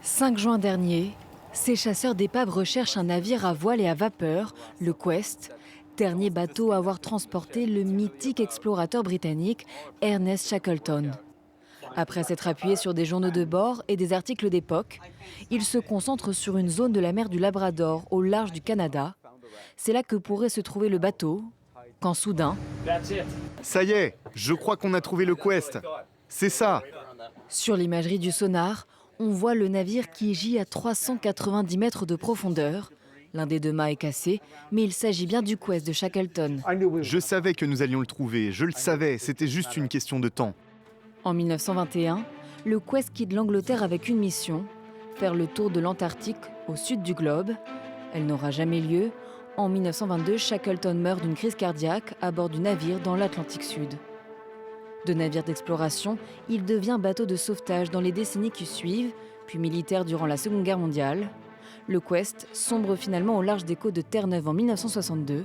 5 juin dernier, ces chasseurs d'épaves recherchent un navire à voile et à vapeur, le Quest, dernier bateau à avoir transporté le mythique explorateur britannique Ernest Shackleton. Après s'être appuyé sur des journaux de bord et des articles d'époque, ils se concentrent sur une zone de la mer du Labrador au large du Canada. C'est là que pourrait se trouver le bateau, quand soudain, Ça y est, je crois qu'on a trouvé le Quest. C'est ça. sur l'imagerie du sonar, on voit le navire qui gît à 390 mètres de profondeur. L'un des deux mâts est cassé, mais il s'agit bien du Quest de Shackleton. Je savais que nous allions le trouver, je le savais, c'était juste une question de temps. En 1921, le Quest quitte l'Angleterre avec une mission, faire le tour de l'Antarctique au sud du globe. Elle n'aura jamais lieu. En 1922, Shackleton meurt d'une crise cardiaque à bord du navire dans l'Atlantique Sud. De navire d'exploration, il devient bateau de sauvetage dans les décennies qui suivent, puis militaire durant la Seconde Guerre mondiale. Le Quest sombre finalement au large des côtes de Terre-Neuve en 1962,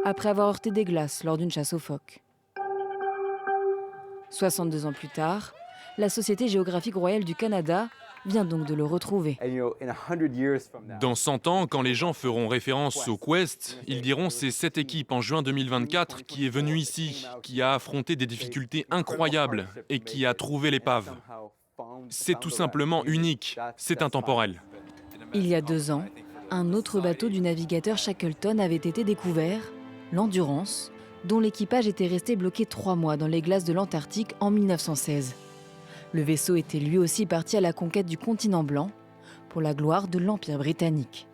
après avoir heurté des glaces lors d'une chasse aux phoques. 62 ans plus tard, la Société géographique royale du Canada vient donc de le retrouver. Dans 100 ans, quand les gens feront référence au Quest, ils diront c'est cette équipe en juin 2024 qui est venue ici, qui a affronté des difficultés incroyables et qui a trouvé l'épave. C'est tout simplement unique, c'est intemporel. Il y a 2 ans, un autre bateau du navigateur Shackleton avait été découvert, l'Endurance, dont l'équipage était resté bloqué 3 mois dans les glaces de l'Antarctique en 1916. Le vaisseau était lui aussi parti à la conquête du continent blanc, pour la gloire de l'Empire britannique.